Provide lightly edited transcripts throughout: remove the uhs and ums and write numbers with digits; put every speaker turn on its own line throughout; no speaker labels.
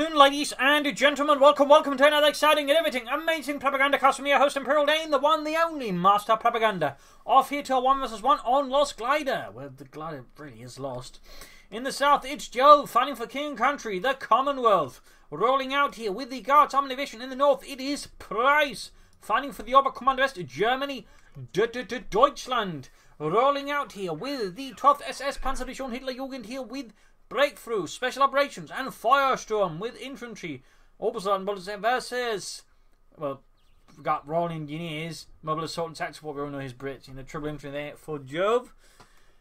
afternoon, ladies and gentlemen. Welcome to another exciting and everything amazing Propagandacaster from your host, Imperial Dane, the one, the only Master Propaganda. Off here to a 1 vs 1 on Lost Glider, where the glider really is lost. In the south, it's Jove fighting for king and country, the Commonwealth. Rolling out here with the Guards Army Division in the north, it is Price fighting for the Oberkommando Germany, Deutschland. Rolling out here with the 12th SS Panzerdivision Hitlerjugend here with Breakthrough, Special Operations, and Feuersturm with Infantry. Obersoldaten versus, well, we've got Royal Engineers, Mobile Assault and Tactical, we all know his Brits. You know, Triple Infantry there for Jove.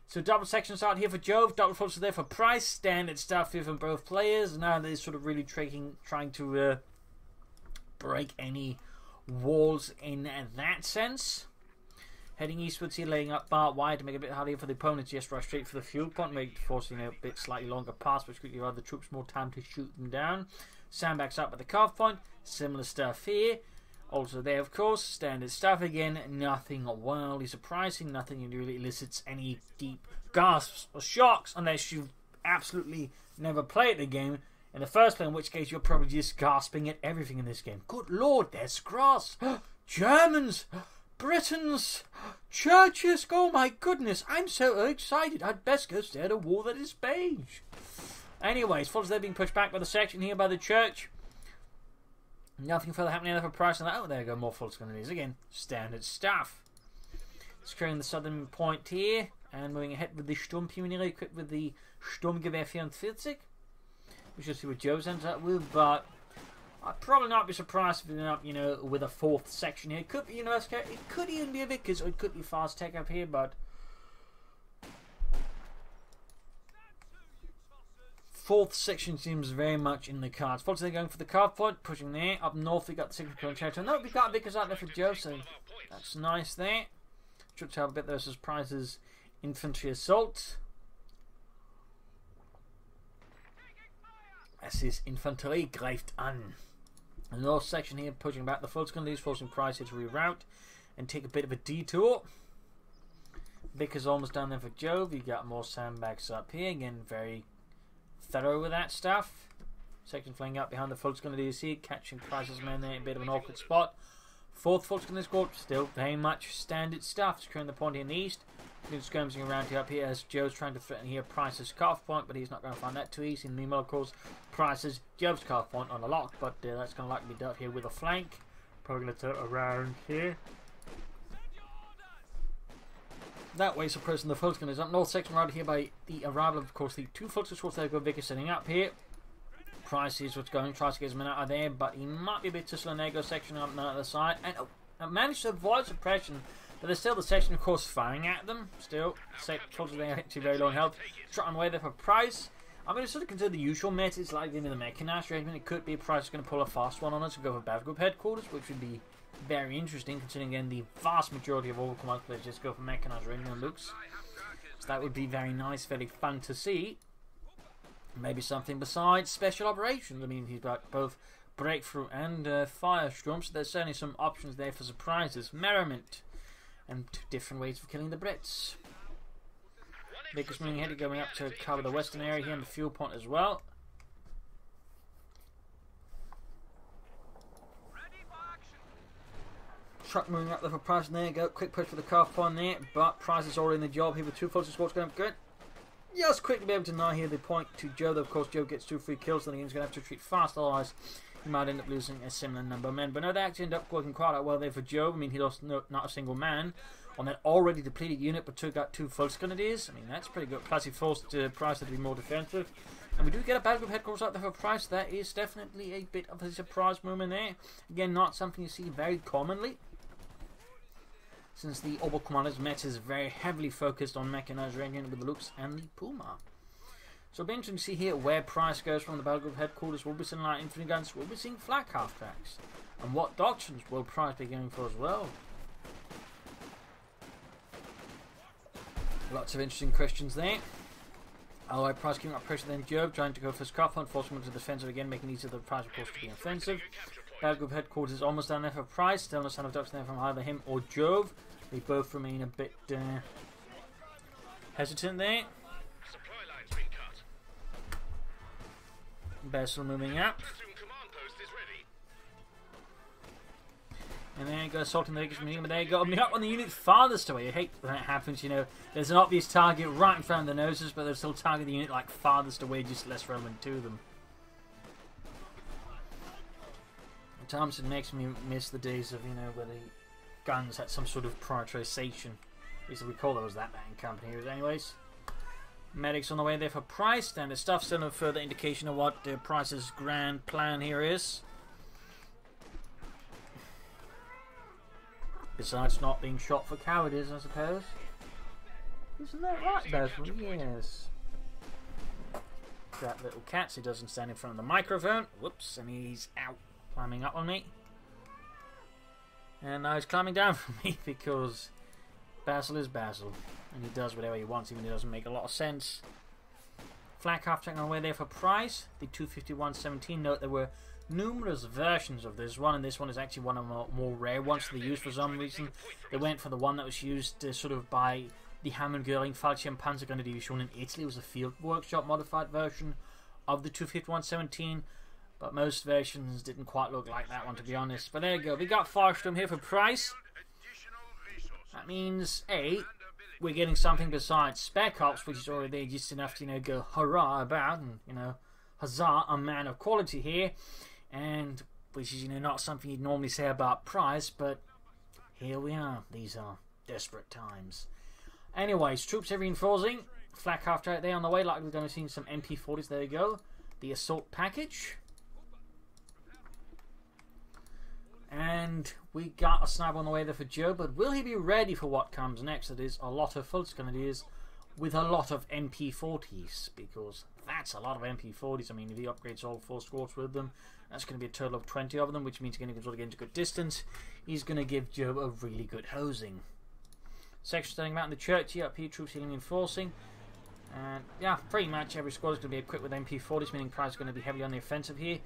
So double sections out here for Jove, double forces there for Price. Standard stuff here from both players. Now they're sort of really trying to break any walls in that sense. Heading eastwards here, laying up barbed wire to make it a bit harder for the opponents. Just rush straight for the fuel point, forcing a bit slightly longer pass, which could give other troops more time to shoot them down. Sandbags up at the cuff point, similar stuff here. Also there, of course, standard stuff again. Nothing wildly surprising, nothing really elicits any deep gasps or shocks, unless you've absolutely never played the game in the first place, in which case you're probably just gasping at everything in this game. Good lord, there's grass! Germans! Britons! Churches! Oh my goodness, I'm so excited. I'd best go stare at a wall that is beige. Anyways, folks, they're being pushed back by the section here by the church. Nothing further happening there for Price. And oh, there you go, more full screen. Again, standard stuff. Securing the southern point here and moving ahead with the Sturmpioniere equipped with the Sturmgewehr 44. We shall see what Jove ends up with, but I'd probably not be surprised if we end up, you know, with a fourth section here. It could be Universe, it could even be a Vickers, or it could be Fast Tech up here, but fourth section seems very much in the cards. Folks, they're going for the card point, pushing there. Up north, we got the signature contractor. No, we got Vickers out there for Jove, so that's nice there. Should have a bit versus Price's Infantry Assault. Es ist Infanterie greift an. The north section here pushing back the Volkskundiges, forcing Price here to reroute and take a bit of a detour. Vickers almost down there for Jove. You got more sandbags up here. Again, very thorough with that stuff. Section flying out behind the Volkskundiges here, catching Price's men there in a bit of an awkward spot. Fourth Volkskundiges Corps, still very much standard stuff. Securing the point in the east. Skirmishing around here up here as Joe's trying to threaten here Price's cuff point, but he's not going to find that too easy. And meanwhile, of course, Price's Jove's cuff point on the lock, but that's going to likely be dealt here with a flank. Probably going to turn around here. That way, suppressing the Volkskundiges up north section right here by the arrival of course, the two Volkskundiges Corps. There go Vickers setting up here. Price sees what's going, tries to get his men out of there, but he might be a bit too slow. There goes section up on the other side, and managed to avoid suppression. But there's still the section, of course, firing at them. Still, soldiers there actually very low in health. Trotting away there for Price. I'm going to sort of consider the usual methods, like in the mechanized regiment. It could be Price is going to pull a fast one on us and go for battle group headquarters, which would be very interesting, considering again the vast majority of all command players just go for mechanized regiment looks. So that would be very nice, very fun to see. Maybe something besides special operations. I mean, he's got both Breakthrough and Feuersturm, so there's certainly some options there for surprises. Merriment. And different ways of killing the Brits. Vickers moving ahead, going up to cover the western area here and the fuel point as well. Truck moving up there for Price, and there you go. Quick push for the calf point there, but Price is already in the job here with two forces squads going up good. Just quickly be able to deny here the point to Joe. Of course, Joe gets 2 free kills, then he's going to have to retreat fast, otherwise he might end up losing a similar number of men. But no, they actually end up working quite out well there for Jove. I mean, he lost not a single man on that already depleted unit, but took out 2 Volkskundiges. I mean, that's pretty good. Plus, he forced Price to be more defensive. And we do get a battle group headquarters out there for Price. That is definitely a bit of a surprise movement there. Again, not something you see very commonly, since the Oberkommandos Metz is very heavily focused on mechanized regiment with the Lux and the Puma. So it'll be interesting to see here where Price goes from the battle group headquarters. We'll be seeing light infantry guns, we'll be seeing flak half tracks. And what doctrines will Price be going for as well? Lots of interesting questions there. Allied Price keeping up pressure, then Jove trying to go for his cuff point, forcing him to the defensive again, making it easier for the Price, of course, to be offensive. Battle group headquarters is almost down there for Price. Still no sign of doctrine there from either him or Jove. They both remain a bit hesitant there. Vessel moving up. And there you go, assaulting the biggest machine, but there you go, opening up on the unit farthest away. I hate when that happens, you know. There's an obvious target right in front of their noses, but they'll still target the unit like farthest away, just less relevant to them. At times it makes me miss the days of, you know, where the guns had some sort of prioritization. At least we call those that in company heroes anyways. Medics on the way there for Price, and the stuff's still a further indication of what Price's grand plan here is. Besides not being shot for cowardice, I suppose. Isn't that right, Basil? Yes. That little cat, so he doesn't stand in front of the microphone. Whoops, and he's out, climbing up on me. And now he's climbing down from me because Basil is Basil. And he does whatever he wants, even if it doesn't make a lot of sense. Flak half track on the way there for Price. The 251-17. Note there were numerous versions of this one, and this one is actually one of the more rare ones they used for some reason. They went for the one that was used sort of by the Hammond Göring Fallschirm Panzergunner Division in Italy. It was a field workshop modified version of the 251-17, but most versions didn't quite look like that one, to be honest. But there you go, we got Feuersturm here for Price. That means A, we're getting something besides Spec Ops, which is already just enough to, you know, go hurrah about, and, you know, huzzah, a man of quality here. And which is, you know, not something you'd normally say about Price, but here we are. These are desperate times. Anyways, troops are reinforcing. Flak half track there on the way, like we're going to see some MP40s. There you go. The assault package. And we got a sniper on the way there for Joe, but will he be ready for what comes next? It is a lot of Feuersturm with a lot of MP40s, because that's a lot of MP40s. I mean, if he upgrades all 4 squads with them, that's going to be a total of 20 of them, which means he's going to sort of get into good distance. He's going to give Joe a really good hosing. Section standing out in the church here, up here, troops healing and enforcing. And yeah, pretty much every squad is going to be equipped with MP40s, meaning Price is going to be heavily on the offensive here.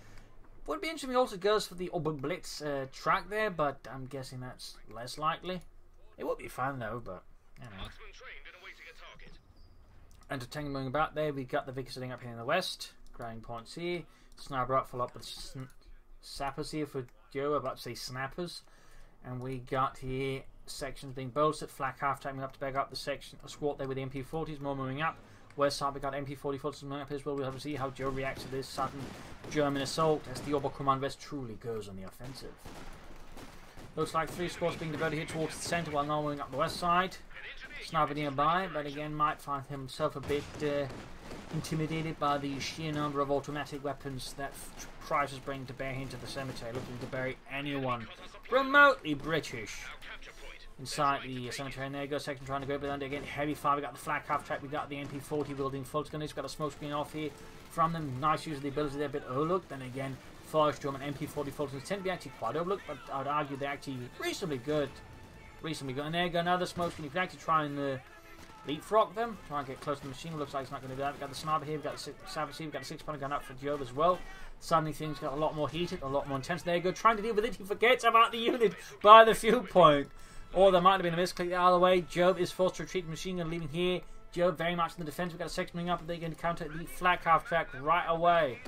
Would be interesting if he also goes for the Oberblitz track there, but I'm guessing that's less likely. It would be fun though, but you know. Entertaining moving about there, we've got the Vickers sitting up here in the west. Grinding points here. Sniper up, full up with sappers here for Joe, about to say snappers. And we got here sections being bolstered, flak half taking up to back up the section, a squad there with the MP40s, more moving up. West side we got MP40 moving up as well. We'll have to see how Joe reacts to this sudden German assault as the Oberkommand West truly goes on the offensive. Looks like 3 squads being diverted here towards the centre while now moving up the west side. Sniper nearby, but again might find himself a bit intimidated by the sheer number of automatic weapons that Price is bringing to bear into the cemetery, looking to bury anyone remotely British inside the cemetery. And there goes section trying to go, but under again heavy fire. We got the flak half track, we got the MP40 wielding Feuersturm. We've got a smoke screen off here from them. Nice use of the ability there, a bit overlooked. Then again, Feuersturm and MP40 Feuersturm tend to be actually quite overlooked, but I'd argue they're actually reasonably good. And there you go, another smoke screen. You can actually try and leapfrog them, try and get close to the machine. Looks like it's not going to do that. We've got the sniper here, we've got the savage here, we've got a 6-pounder gun up for Jove as well. Suddenly things got a lot more heated, a lot more intense. There you go, trying to deal with it. He forgets about the unit by the fuel point. Or there might have been a misclick the other way. Jove is forced to retreat the machine gun, leaving here. Jove very much in the defense. We've got a 6 moving up, and they're going to counter the flak half track right away.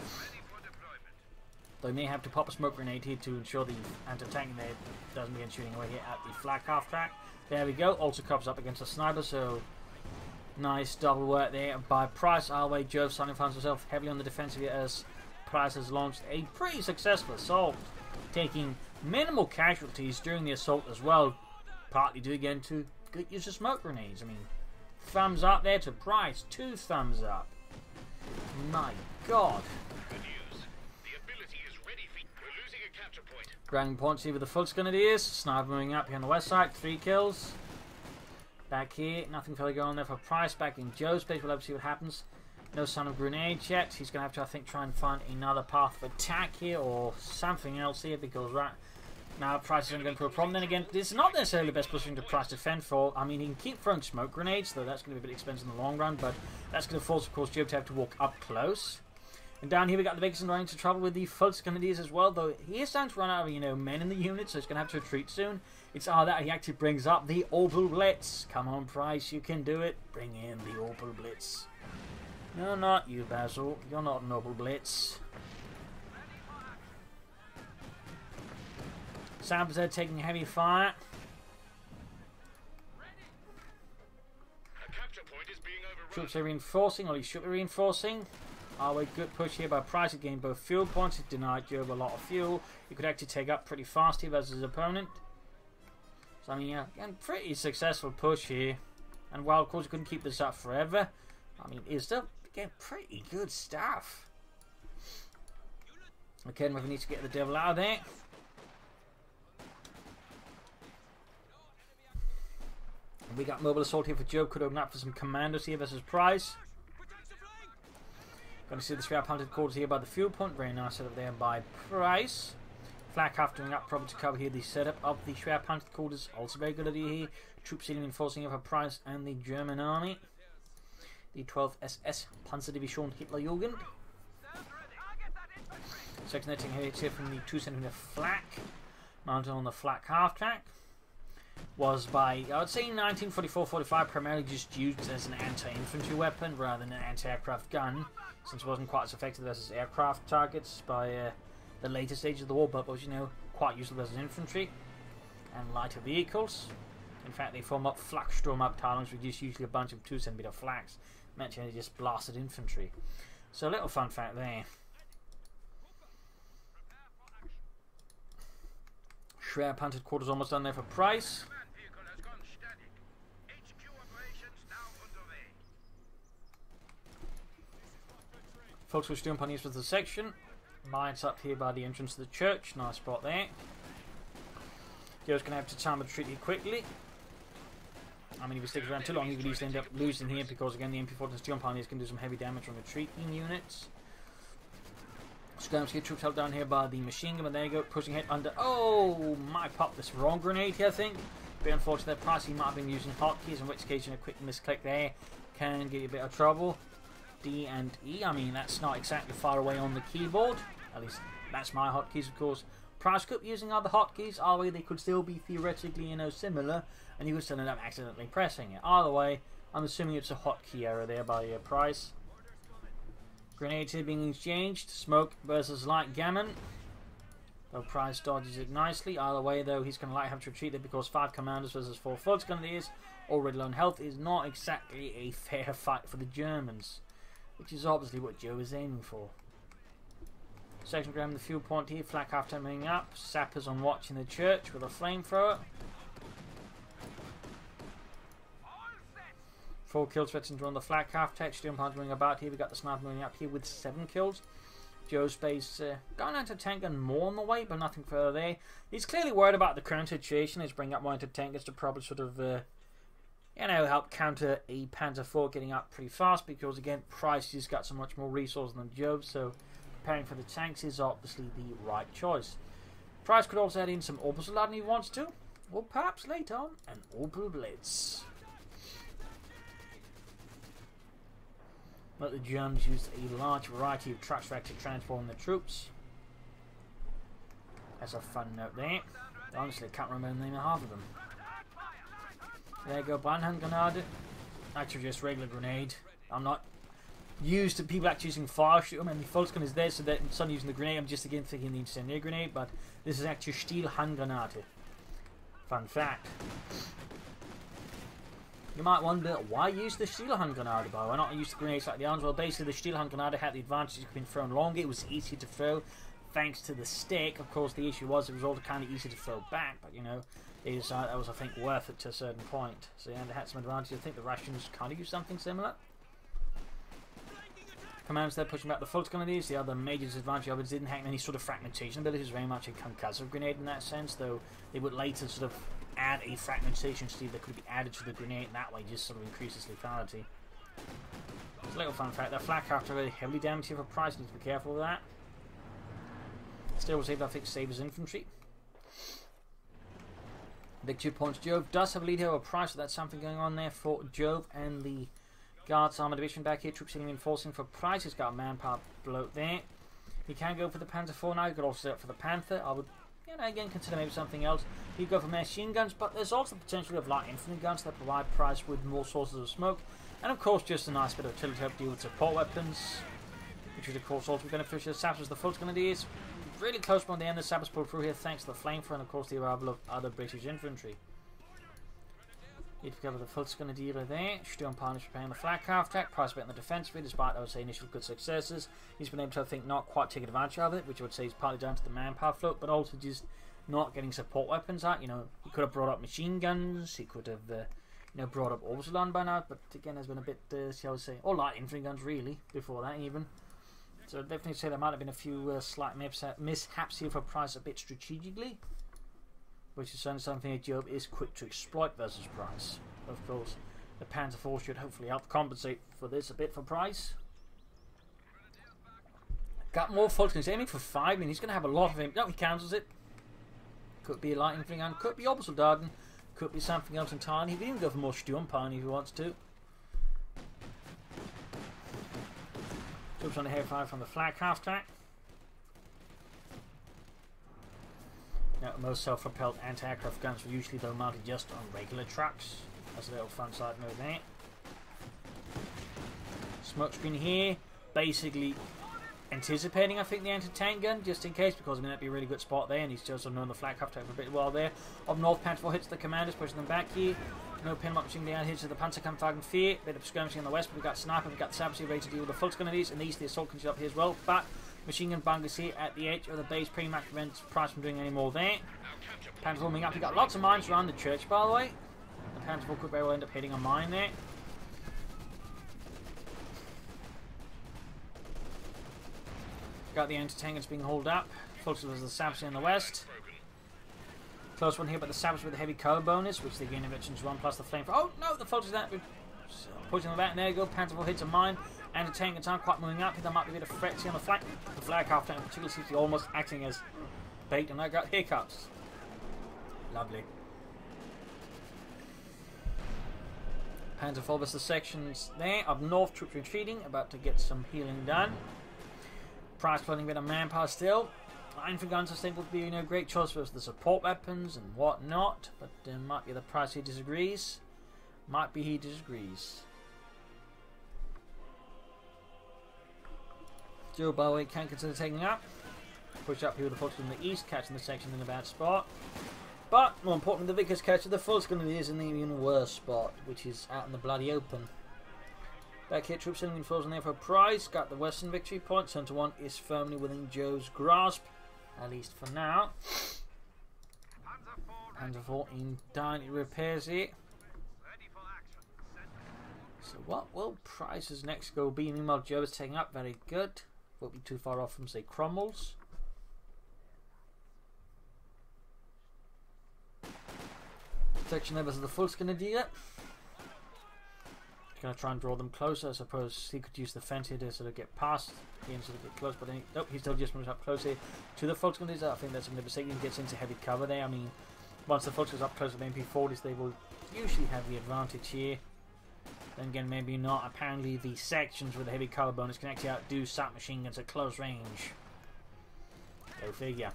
They may have to pop a smoke grenade here to ensure the anti-tank there doesn't begin shooting away here at the flak half track. There we go. Also comes up against a sniper, so nice double work there by Price. Our way, Jove suddenly finds himself heavily on the defensive here as Price has launched a pretty successful assault, taking minimal casualties during the assault as well, partly due again to good use of smoke grenades. I mean, thumbs up there to Price. 2 thumbs up. My God. Grinding points here with the full Grenadiers. Sniper moving up here on the west side. 3 kills. Back here, nothing further going on there for Price. Back in Joe's place, we'll have to see what happens. No sign of grenades yet. He's going to have to, I think, try and find another path of attack here or something else here, because right now Price isn't going for a problem. Then again, this is not necessarily the best position to Price defend for. I mean, he can keep throwing smoke grenades, though that's going to be a bit expensive in the long run, but that's going to force, of course, Joe to have to walk up close. And down here we got the Vickers running into trouble with the Fultz Grenadiers as well, though he is starting to run out of, you know, men in the unit, so he's going to have to retreat soon. It's that he actually brings up the Opel Blitz. Come on, Price, you can do it. Bring in the Opel Blitz. No, not you, Basil. You're not a Noble Blitz. Sabs are taking heavy fire. Troops are reinforcing, or at least should be reinforcing. A good push here by Price to gain both fuel points. It denied Jove a lot of fuel. He could actually take up pretty fast here versus his opponent. So I mean, yeah, pretty successful push here. And while of course he couldn't keep this up forever, I mean, it's still again pretty good stuff. Okay, we need to get the devil out of there. We got Mobile Assault here for Jove. Could open up for some commandos here versus Price. Going to see the strap hunted quarters here by the fuel point. Very nice setup there by Price. Flak half doing up probably to cover here the setup of the strap hunted quarters. Also very good idea here. Troops sitting enforcing here for Price and the German army. The 12th SS Panzerdivision Hitlerjugend. Second netting here from the 2cm flak. Mounted on the flak half track. Was by, I would say, 1944-45 primarily just used as an anti-infantry weapon rather than an anti-aircraft gun, since it wasn't quite as effective as aircraft targets by the later stage of the war, but was, you know, quite useful as infantry and lighter vehicles. In fact, they form up Feuersturm Abteilungen, which is usually a bunch of 2cm flaks, meant to just blasted infantry. So a little fun fact there. Schwer punted quarters almost done there for Price. Feuersturm punies with the section. Lights up here by the entrance to the church. Nice spot there. Joe's going to have to time the retreat here quickly. I mean, if he sticks around too long, he could easily end up losing here because, again, the MP-14 Steel Pioneers can do some heavy damage on retreating units. Skirms here, troops held down here by the machine gun, but there you go, pushing it under. Oh, might pop this wrong grenade here, I think. Bit unfortunate that Price, he might have been using hotkeys, in which case, a quick misclick there can get you a bit of trouble. D and E, I mean, that's not exactly far away on the keyboard. At least, that's my hotkeys, of course. Price could be using other hotkeys. Either way, they could still be theoretically, you know, similar, and you could still end up accidentally pressing it. Either way, I'm assuming it's a hotkey error there by Price. Grenades here being exchanged. Smoke versus light gammon. Though Price dodges it nicely. Either way, though, he's going to have to retreat there because 5 commanders versus 4 Volksgrenadiers, already low on health, is not exactly a fair fight for the Germans, which is obviously what Joe is aiming for. Section grabbing the fuel point here. Flak half moving up. Sappers on watch in the church with a flamethrower. 4 kills threatening to run the flak half tech. Steel punch moving about here. We got the sniper moving up here with 7 kills. Joe's space going out to tank and more on the way, but nothing further there. He's clearly worried about the current situation. He's bringing up more anti-tankers to probably sort of, you know, help counter a Panzer IV getting up pretty fast because, again, Price has got so much more resources than Jove, so preparing for the tanks is obviously the right choice. Price could also add in some Orbital Laden if he wants to, or perhaps later on an Orbital Blitz. But the Germans used a large variety of trucks for actually transporting the troops. That's a fun note there. Honestly, I can't remember the name of half of them. There you go, Brandhandgranate. Actually, just regular grenade. I'm not used to people actually using Feuersturm, and the Volksgun is there, so that instead of using the grenade, I'm just again thinking the incendiary grenade, but this is actually Stielhandgranate. Fun fact. You might wonder, why use the Stielhandgranate bar? Why not use the grenades like the arms? Well, basically, the Stielhandgranate had the advantage of being thrown longer. It was easier to throw thanks to the stick. Of course, the issue was it was also kind of easy to throw back, but, you know, that was, I think, worth it to a certain point. So, yeah, they had some advantage. I think the Russians kind of used something similar. Commanders there pushing back the Volksgrenadiers. The other major disadvantage of it didn't have any sort of fragmentation ability. It was very much a concussive grenade in that sense, though they would later sort of add a fragmentation sleeve that could be added to the grenade, and that way just sort of increases lethality. It's a little fun fact, that flak after very heavily damaged here for Price, need to be careful with that. Still was able to, I think, save his infantry. Big 2 points. Jove does have a lead here over Price, so that's something going on there for Jove and the Guards Armour Division back here. Troops reinforcing for Price. He's got a manpower bloat there. He can go for the Panzer IV now. He could also set up for the Panther. I would, you know, again, consider maybe something else. He'd go for machine guns, but there's also the potential of light infantry guns that provide Price with more sources of smoke, And of course, just a nice bit of utility help deal with support weapons, which is of course also beneficial to Sappers. The Fult's Grenadiers really close by the end. The Sappers pull through here thanks to the flamethrower and of course the arrival of other British infantry. Need to cover the Fult's Grenadier there. Sturmpanisch preparing the flak half track. Price bet on the defence free, despite I would say initial good successes. He's been able to, I think, not quite take advantage of it, which I would say is partly down to the manpower float, but also just not getting support weapons out. You know, he could have brought up machine guns. He could have, you know, brought up Orbital by now. But again, there's been a bit, shall we say, or light infantry guns really before that even. So I'd definitely say there might have been a few slight mishaps here for Price a bit strategically, which is certainly something that Jove is quick to exploit versus Price. Of course, the Panzer IV should hopefully help compensate for this a bit for Price. Got more Fult's. He's aiming for 5. I mean, he's going to have a lot of him. No, he cancels it. Could be a light infantry gun. Could be Orbital Darden. Could be something else entirely. He could even go for more Sturmpani if he wants to. Troops on the hairfire from the flag half track. Now, most self-propelled anti-aircraft guns were usually though mounted just on regular trucks. That's a little fun side note there. Smoke screen here, basically anticipating I think the anti-tank gun just in case, because I mean that'd be a really good spot there, and he's just known the flag half track for a bit while there. Up north, Panzer IV hits the commanders, pushing them back here. No pin up machine down here to the Panzerkampfwagen 4. Bit of skirmishing on the west, but we've got sniper, we've got the Sappers ready to deal with the Fult's Grenadiers, and the east the assault can up here as well. But machine gun bunkers here at the edge of the base pretty much prevents Price from doing any more there. Panzer warming up. We've got lots of mines around the church, by the way. The Panzer IV could very well end up hitting a mine there. Got the anti-tankers being hauled up. Close to the Sappers in the west. Close one here, but the Sappers with the heavy cover bonus, which they gain in veterans 1 plus the flame. Oh no, the Fult's that pushing them back, and there you go. Panzer IV hits a mine. Anti-tankers aren't quite moving up. There might be a bit of fretzy on the flank. The flag half tank, particularly seems to be almost acting as bait, and I got hiccups. Lovely. Panzer IV versus the sections there. Up north, troops retreating, about to get some healing done. Price flooding a bit of manpower still. Infantry guns I think would be a great choice for the support weapons and whatnot, but might be the Price he disagrees. Might be he disagrees. Joe, by the way, can consider taking up. Push up here with the Fult's in the east, catching the section in a bad spot. But more importantly, the Vickers catch the Fult's Grenadiers in the even worse spot, which is out in the bloody open. Back here, troops sending in there for a Price. Got the western victory point. Centre 1 is firmly within Joe's grasp, at least for now. Panzer IV in tiny repairs here. So what will Price's next go be? Meanwhile, Joe is taking up. Very good. Won't be too far off from, say, Cromwell's. Section levels of the Fult's Grenadier. Going to try and draw them closer. I suppose he could use the fence here to sort of get past him, sort of get close, but then nope, he still just moves up closer to the Fult's Grenadiers. I think that's a mistake. He gets into heavy cover there. I mean, once the Fult's goes up close to the MP40s, they will usually have the advantage here. Then again, maybe not. Apparently, the sections with the heavy cover bonus can actually outdo submachine guns at close range. Go figure.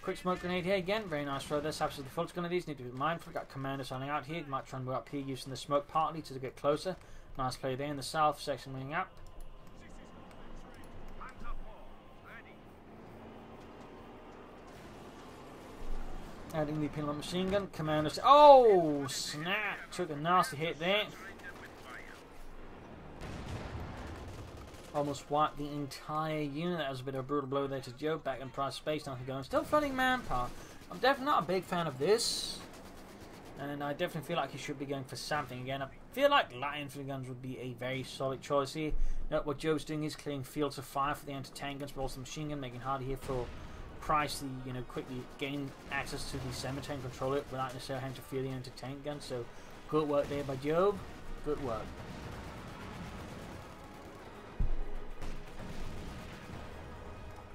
Quick smoke grenade here again. Very nice throw there. Saps with the Fult's Grenadiers. Need to be mindful. Got commanders running out here. Might try and move up here using the smoke partly to get closer. Nice play there in the south section moving up. Adding the pin on machine gun. Commanders. Oh, snap. Took a nasty hit there. Almost wiped the entire unit. That was a bit of a brutal blow there to Joe. Back in Price space. Nothing going. Still flooding manpower. I'm definitely not a big fan of this. And I definitely feel like he should be going for something again. I feel like light infantry guns would be a very solid choice here. Note what Joe's doing is clearing fields of fire for the anti-tank guns, but also machine gun, making it harder here for Price to quickly gain access to the cemetery and control it without necessarily having to feel the anti-tank gun. So good work there by Jove. Good work.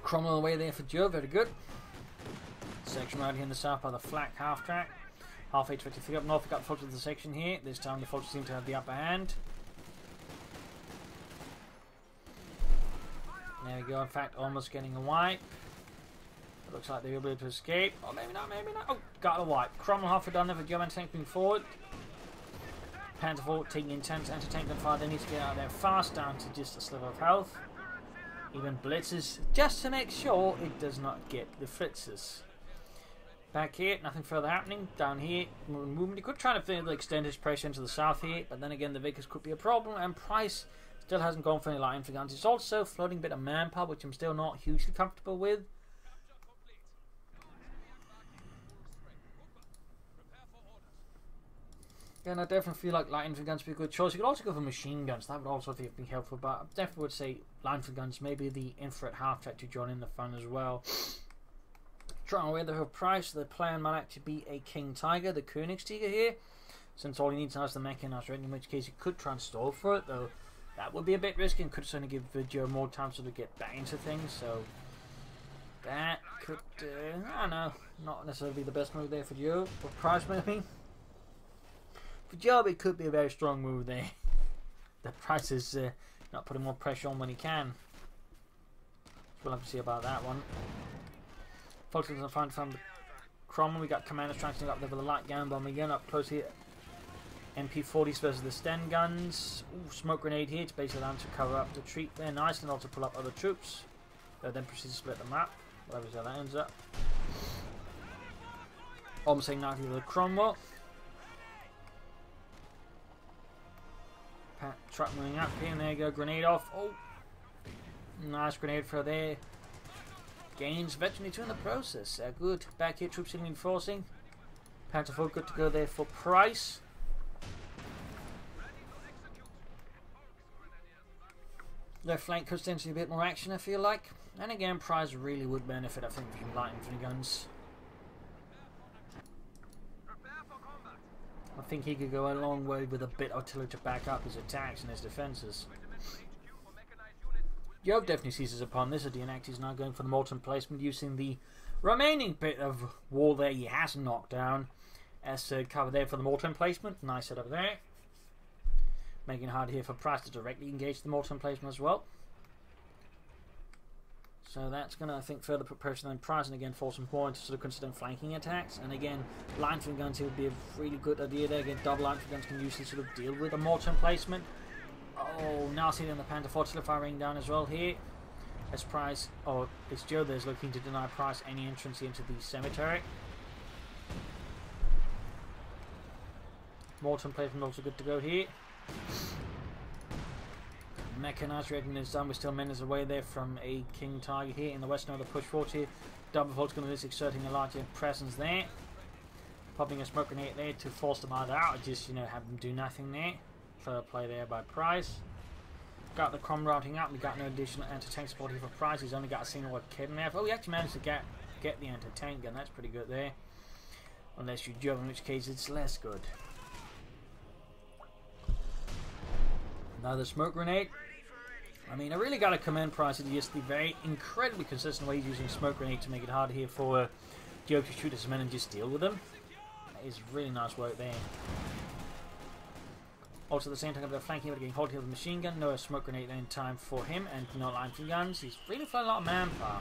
Cromwell away there for Joe, very good. Section right here in the south by the flak half track. Half 823 up north, we got the Fult's of the section here. This time the Fult's seem to have the upper hand. There we go, in fact, almost getting a wipe. It looks like they were able to escape. Oh, maybe not, maybe not. Oh, got a wipe. Cromwell halfway done there for Joe and tank moving forward. Panther 4 taking intense anti-tank gunfire. They need to get out of there fast, down to just a sliver of health. Even blitzes, just to make sure it does not get the fritzes. Back here, nothing further happening. Down here, movement. He could try to extend his pressure into the south here, but then again, the Vickers could be a problem, and Price still hasn't gone for any light infantry guns. He's also floating a bit of manpower, which I'm still not hugely comfortable with. And I definitely feel like light infantry guns would be a good choice. You could also go for machine guns. That would also be helpful, but I definitely would say light infantry guns, maybe the infrared half-track to join in the fun as well. Trying away the price, the plan might actually be a King Tiger, the Königstiger here, since all he needs now is the mechanized ready, in which case he could try and stall for it, though that would be a bit risky and could certainly give Joe more time to get back into things, so that could, I don't know, not necessarily be the best move there for Joe, but Price maybe. For Joe, it could be a very strong move there. The Price is not putting more pressure on when he can. We'll have to see about that one. Focusing on the front from Cromwell, we got commanders trying to up there with a light gun bomb again up close here. MP40s versus the Sten guns. Ooh, smoke grenade here to basically allow them to cover up the retreat there. Nice, and also pull up other troops. They'll then proceed to split the map. Whatever that ends up. Almost saying now to the Cromwell. Truck moving up here, and there you go, grenade off. Oh, nice grenade for there. Gains veteran 2 in the process. Good. Back here, troops reinforcing. Panther 4 good to go there for Price. Left flank could stand to see a bit more action, I feel like. And again, Price really would benefit, I think, from light infantry guns. I think he could go a long way with a bit of artillery to back up his attacks and his defences. Jove definitely seizes upon this. At the enact, he's now going for the molten placement, using the remaining bit of wall there he hasn't knocked down as cover there for the molten placement. Nice setup there. Making it hard here for Price to directly engage the molten placement as well. So that's going to, I think, further put pressure on Price, and again force him more into sort of considering flanking attacks. And again, light infantry guns here would be a really good idea there. Again, double light infantry guns can usually sort of deal with a molten placement. Oh, nasty on the Panther 4 still firing down as well here. As Price, or it's Joe there's looking to deny Price any entrance into the cemetery. Molten placement also good to go here. Mechanized readiness done. We're still minutes away there from a King Tiger here in the west. Now the push forward here. Double Volt's going to be exerting a larger presence there. Popping a smoke grenade there to force them either out or just, you know, have them do nothing there. Fair play there by Price. Got the Crom routing up. We got no additional anti-tank support here for Price. He's only got a single kidnap. Oh, he actually managed to get the anti-tank gun. That's pretty good there. Unless you Jove, in which case it's less good. Another smoke grenade. I mean, I really got to commend Price at just the very incredibly consistent way he's using smoke grenade to make it hard here for Jove to shoot his men and just deal with them. That is really nice work there. Also at the same time, they're flanking with getting hold of the machine gun. No smoke grenade in time for him, and no light infantry guns. He's really flying a lot of manpower.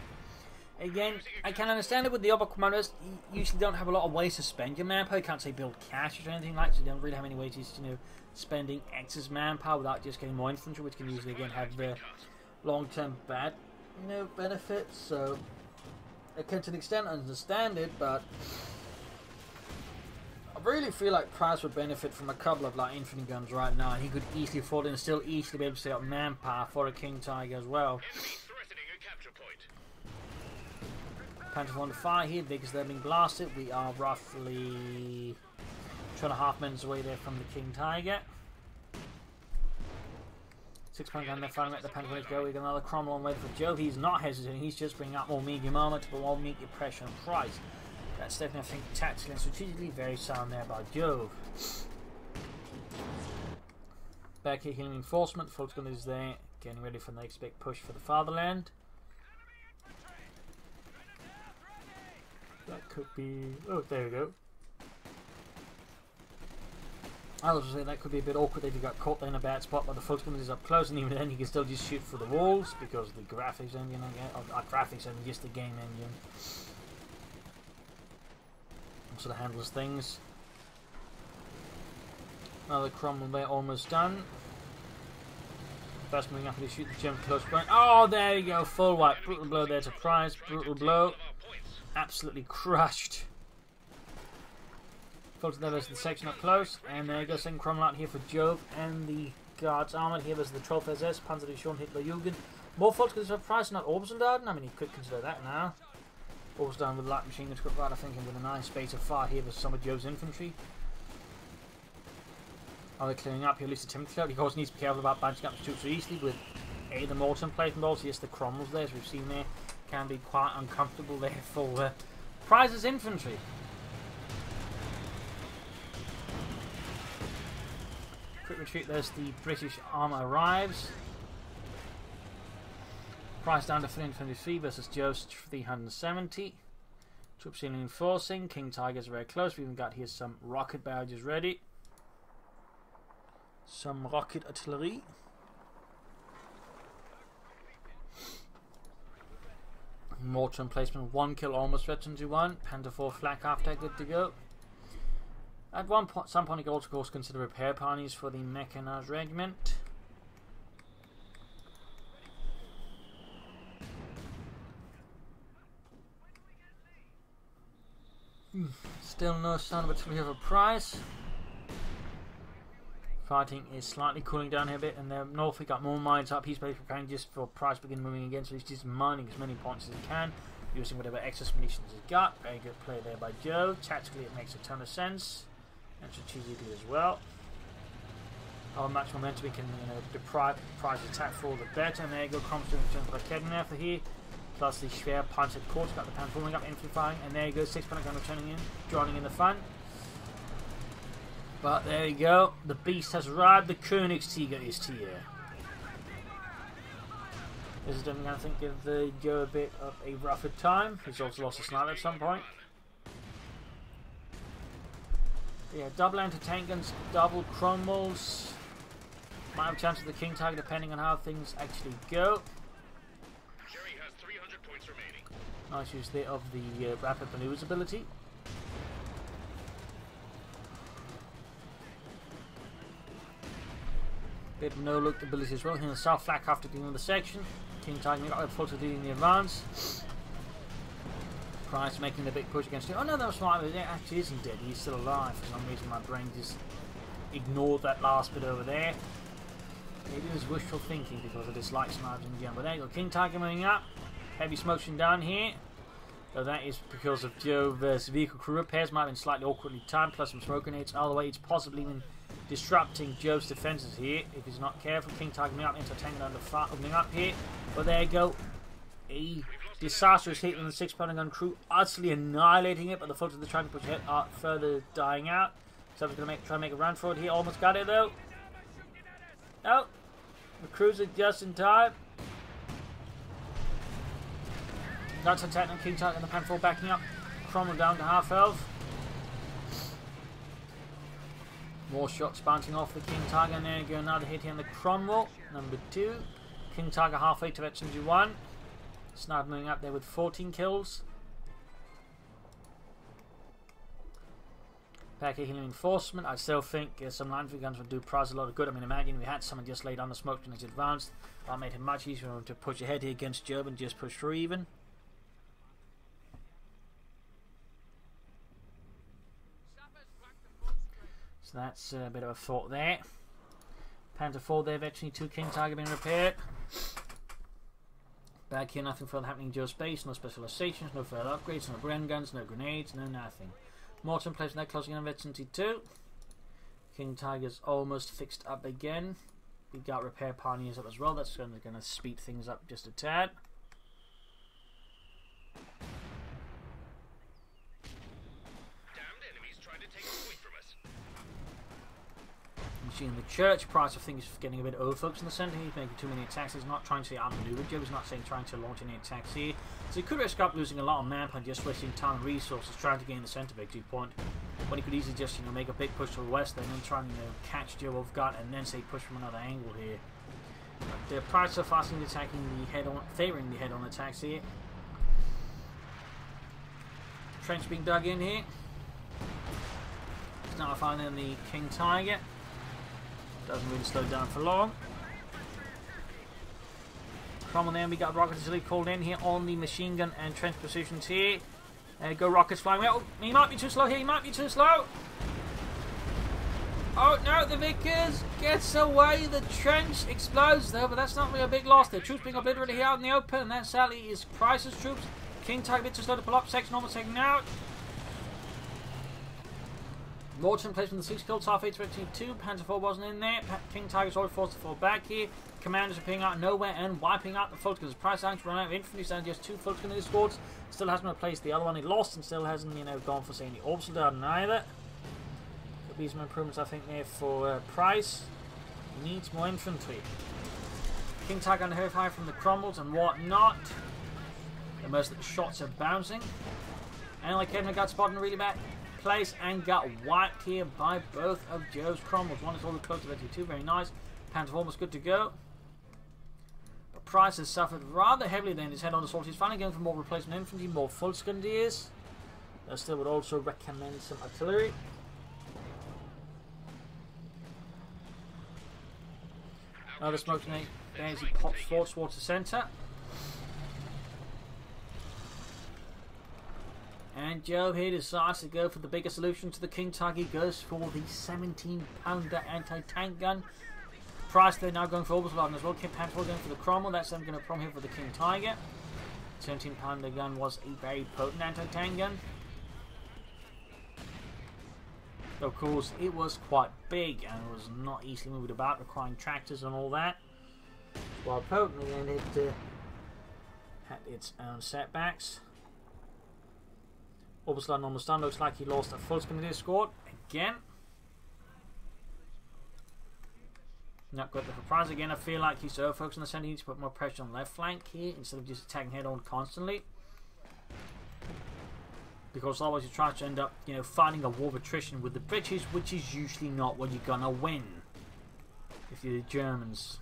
Again, I can understand it with the other commanders. You usually don't have a lot of ways to spend your manpower. You can't say build caches or anything like that. So you don't really have any ways to, you know, spending excess manpower without just getting more infantry, which can usually again have the long-term bad, you know, benefits. So I can to an extent understand it, but I really feel like Price would benefit from a couple of light infantry guns right now, and he could easily afford it and still easily be able to set up manpower for a King Tiger as well. Panther 4 on fire here because they're being blasted. We are roughly 2.5 minutes away there from the King Tiger. 6-point gun, they're firing at the Panther 4 to go. We got another Cromwell on way for Jove. He's not hesitating. He's just bringing up more medium armor to put more medium pressure on Price. That's definitely, I think, tactically and strategically very sound there by Jove. Back here, healing reinforcement. Folks gun is there, getting ready for the next big push for the fatherland. That could be... oh, there we go. I was going to say that could be a bit awkward if you got caught there in a bad spot, but the Feuersturm is up close, and even then you can still just shoot through the walls because the graphics engine again, or graphics engine, just the game engine, sort of handles things. Another crumble there, almost done. First moving up to shoot the German close point. Oh, there you go, full wipe. Brutal blow there to Price. Brutal blow. Absolutely crushed. Full to there goes the section up close. And there goes second crumble out here for Jove and the Guards armoured. Here was the 12th SS, Panzerdivision Hitlerjugend. More faults because of Price, not Obersoldaten. I mean, you could consider that now. Obersoldaten with light machine guns, right, I think, with a nice space of fire here was some of Jove's infantry. Oh, they're clearing up here, at least attempt to clear up. He of course needs to be careful about bunching up the troops so easily with the mortar plate and also yes, the cromwells there, as we've seen there, can be quite uncomfortable there for Price's infantry. Quick retreat, there's the British armour arrives. Price down to 323 versus Jove's 370. Troops in reinforcing. King Tigers are very close. We've even got here some rocket barrages ready. Some rocket artillery. Mortar emplacement, 1 kill almost threatened to 1. Panther 4 flak after good to go. At some point, you could also, of course, consider repair parties for the mechanized regiment. Still no sign of artillery of a Price. Fighting is slightly cooling down here a bit, and the north we got more mines up. He's basically preparing just for Price to begin moving again, so he's just mining as many points as he can, using whatever excess munitions he's got. Very good play there by Joe. Tactically, it makes a ton of sense, and strategically as well. How much momentum we can deprive Price attack for the better. And there you go, Kromsturm returns by Kedden after here. Plus the Schwer Panzer Corps got the pan forming up, infantry firing, and there you go, 6-pounder gun returning in, joining in the fun. But there you go, the beast has arrived, the Königstiger is here. This is definitely going to think give Joe a bit of a rougher time. He's also lost a sniper at some point. Yeah, double anti-tank guns, double cromwells. Might have a chance of the King Tiger depending on how things actually go.
Has 300 points remaining.
Nice use there of the rapid maneuvers ability. Bit of no-look ability as well. Here in the south flank after doing the section. King Tiger got full to doing the advance. Price making the big push against it. Oh no, that was right. It actually isn't dead. He's still alive. For some reason, my brain just ignored that last bit over there. Maybe it was wishful thinking because I dislike snipers in general. But there you go. King Tiger moving up. Heavy smoking down here. So that is because of Jove's vehicle crew repairs. Might have been slightly awkwardly timed. Plus some smoke grenades. All the way, it's possibly even disrupting Jove's defenses here if he's not careful. King Tiger moving up into tanking under fire, opening up here. But there you go. A disastrous hit on the 6-pounder gun crew, utterly annihilating it. But the foot of the trying to push ahead are further dying out. So he's going to try and make a run for it here. Almost got it though. Oh, the cruiser just in time. That's attacking King Tiger and the Pan 4 backing up. Cromwell down to half health. More shots bouncing off the King Tiger, and there you go, another hit here on the Cromwell, number 2. King Tiger halfway to Veteran 1. Sniper moving up there with 14 kills. Back here healing reinforcement. I still think some line guns would do Price a lot of good. I mean, imagine we had someone just laid on the smoke and it's advanced. That made it much easier for him to push ahead here against Jove and just push through even. So that's a bit of a thought there. Panther 4 there, Veteran 2, King Tiger being repaired. Back here, nothing further happening in Joe's space, no specializations, no further upgrades, no Bren guns, no grenades, no nothing. Morton place that closing on Veteran 2. King Tiger's almost fixed up again. We got repair pioneers up as well, that's going to speed things up just a tad. In the church, Price I think is getting a bit overfocused in the centre. He's making too many attacks. He's not trying to outmaneuver. Joe is not saying trying to launch any attacks here. So he could risk up losing a lot of manpower just wasting time and resources trying to gain the centre victory point. When he could easily just make a big push to the west and then try and catch Joe off guard and then say push from another angle here. But Price so far seems attacking the head on, favouring the head on attacks here. Trench being dug in here. It's now finding the King Tiger. Doesn't really slow down for long. From there, we got rocket artillery called in here on the machine gun and trench positions here. Go rockets flying. Oh, he might be too slow here. He might be too slow. Oh no, the Vickers gets away. The trench explodes though, but that's not really a big loss. The troops being obliterated here out in the open, and that sadly is Price's troops. King Tiger a bit too slow to pull up. Section almost taken out. Morton placed with the 6 kills, half 8-22. Panzer IV wasn't in there. King Tiger's already forced to fall back here. Commanders are peeing out of nowhere and wiping out the Fultons. Price Angst run out of infantry, standing just 2 Fultons in his squads. Still hasn't replaced the other one he lost, and still hasn't, you know, gone for say any orbital garden either. Could be some improvements, I think, there for Price. He needs more infantry. King Tiger under heavy fire from the crumbles and whatnot. And most of the shots are bouncing. And like Kevin got spotted in a really bad place and got wiped here by both of Jove's crumbles. One is all the close to 22, very nice. Panzer almost good to go. But Price has suffered rather heavily then his head-on assault. He's finally going for more replacement infantry, more full Skundiers. I still would also recommend some artillery. Another smoke grenade as he pops forward towards the centre. And Jove here decides to go for the bigger solution to the King Tiger. He goes for the 17-pounder anti-tank gun. Price, they're now going for orbital as well. Kip Panther going for the Cromwell. That's them going to prom here for the King Tiger. 17-pounder gun was a very potent anti-tank gun. Of course, it was quite big and was not easily moved about, requiring tractors and all that. While potent, and it had its own setbacks. Orbital almost done. Looks like he lost a full Skundier squad again. Not good for Price again. I feel like he's so focused on the centre. He needs to put more pressure on the left flank here instead of just attacking head on constantly. Because otherwise you try to end up, you know, fighting a war of attrition with the British, which is usually not what you're gonna win if you're the Germans.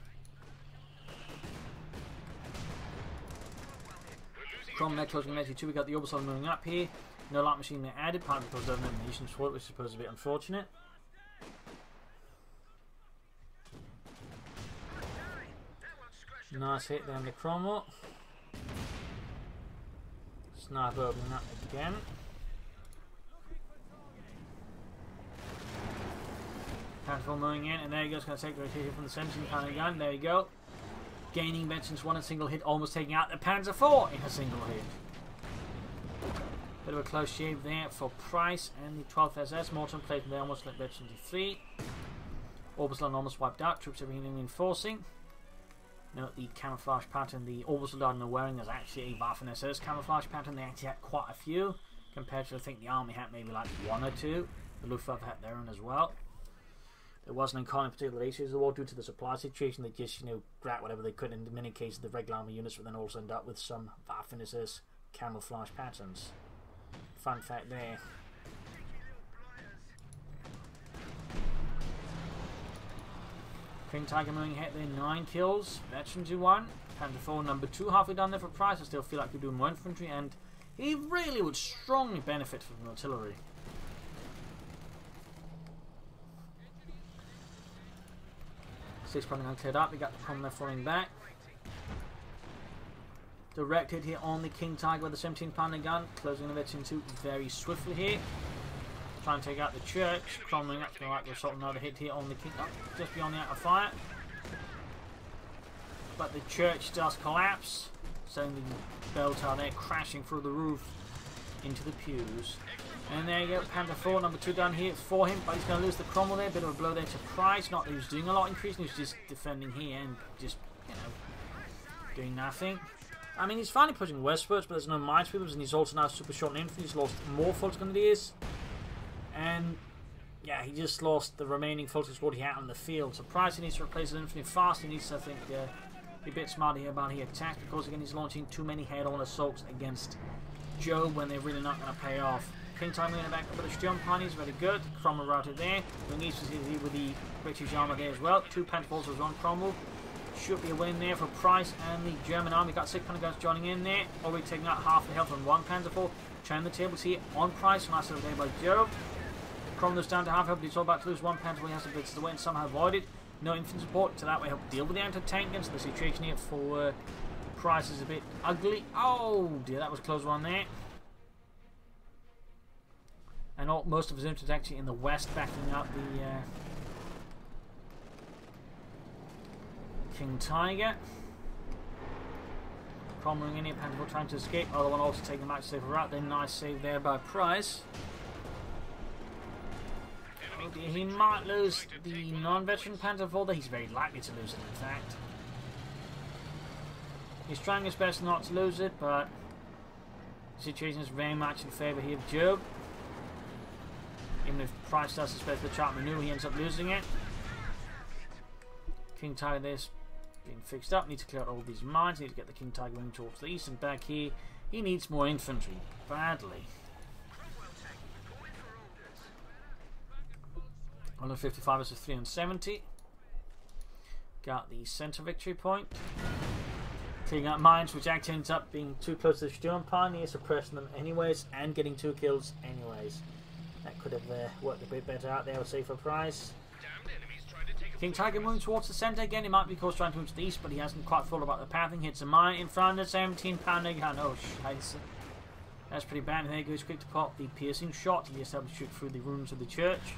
From there, closing the 2, we got the orbital moving up here. No light machine there added, partly because of the nation's fault, which I suppose is a bit unfortunate. Nice hit there on the Cromwell. Sniper opening up again. Panzer moving in, and there he goes, going to take the rotation from the 17-pounder gun. There you go. Gaining mentions one in a single hit, almost taking out the Panzer IV in a single hit. Bit of a close shave there for Price and the 12th SS. Morton played there almost like Red 23. Orbital almost wiped out. Troops are reinforcing. Note the camouflage pattern the Orbital are wearing is actually a Waffen SS camouflage pattern. They actually had quite a few compared to, I think, the Army had maybe like 1 or 2. The Luftwaffe had their own as well. It wasn't uncommon in particular issues of the war due to the supply situation. They just, you know, grab whatever they could in many cases the regular Army units, but then also end up with some Waffen SS camouflage patterns. Fun fact there. King Tiger moving ahead there, 9 kills. Veteran to 1. Panzer IV number 2 halfway done there for Price. I still feel like we do more infantry, and he really would strongly benefit from artillery. Six probably cleared up. We got the problem there falling back. Direct hit here on the King Tiger with the 17-pounder gun, closing the veteran 2 very swiftly here. Trying to take out the church. Cromwell up to the right to assault. Another hit here on the King, just beyond the out of fire. But the church does collapse, sending the bell tower there crashing through the roof into the pews. And there you go, Panzer IV number 2 done here for him, but he's going to lose the Cromwell there. Bit of a blow there to Price. Not that he was doing a lot increasing, he was just defending here and just, you know, doing nothing. I mean, he's finally pushing westwards, but there's no minesweepers, and he's also now super short in infantry. He's lost more Fultons. And yeah, he just lost the remaining Fulton squad he had on the field. So Price needs to replace his infantry fast. He needs to, I think, be a bit smarter here about he attacks, because again he's launching too many head-on assaults against Jove when they're really not going to pay off. King Tiger in the back with the Sturm Pioneers, very good. Cromwell routed there. We need to see with the British armour there as well. 2 Panzer IVs on Cromwell. Should be a win there for Price and the German army. Got 6 Panzer guns joining in there. Already taking out half the health on 1 Panzer IV. Turn the tables here on Price. Nice little day by Jove. Cromwell's down to half health, but he's all about to lose 1 Panzer IV. He has to blitz the way and somehow avoid it. No infantry support, so that way help deal with the anti-tank against the situation here for Price is a bit ugly. Oh dear, that was a close one there. And most of his infantry actually in the west backing up the King Tiger. Cromwell in here, Panther trying to escape. Other one also taking a much safer route. Then nice save there by Price. Oh dear, he might lose the non-veteran Panther folder. He's very likely to lose it, in fact. He's trying his best not to lose it, but the situation is very much in favour here of Jove. Even if Price does suspect the chart maneuver, he ends up losing it. King Tiger there's being fixed up. Needs to clear out all these mines. Needs to get the King Tiger moving towards the east, and back here he needs more infantry badly. 155 versus 370. Got the centre victory point. Clearing out mines, which actually ends up being too close to the Sturm Pioneer, suppressing them anyways, and getting 2 kills anyways. That could have worked a bit better out there, I would say, for Price. King Tiger moving towards the centre again. He might be, of course, trying to move to the east, but he hasn't quite thought about the pathing. Hits a mine in front of 17-pounder gun. Oh, scheiße. That's pretty bad. And there he goes quick to pop the piercing shot. He just helps shoot through the rooms of the church.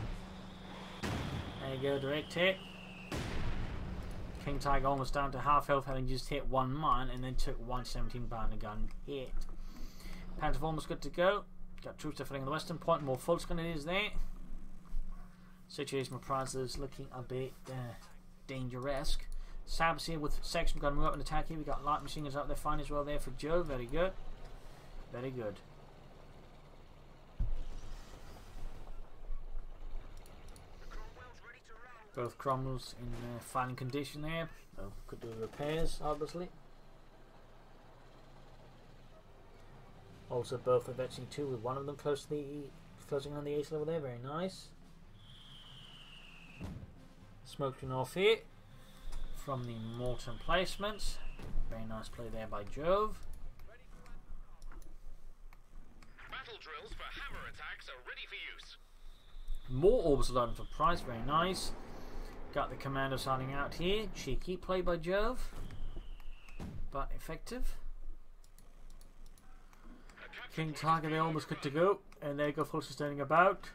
There you go, direct hit. King Tiger almost down to half health, having just hit 1 mine and then took 1 17-pounder gun hit. Panther almost good to go. Got troops defending the western point. More full screen it is there. Situation with Price is looking a bit dangerous. Sabs here with section gun move up and attack here. We got light machine guns up there fine as well there for Joe. Very good. Very good. Both Cromwell's in fine condition there. So could do repairs, obviously. Also both are vetching 2 with one of them closing on the ace level there. Very nice. Smoking off here from the mortar placements. Very nice play there by Jove.
Battle drills for hammer attacks are ready for use.
More orbs loading for Price. Very nice. Got the commando starting out here. Cheeky play by Jove, but effective. King Tiger there almost good to go, and there you go, full sustaining about.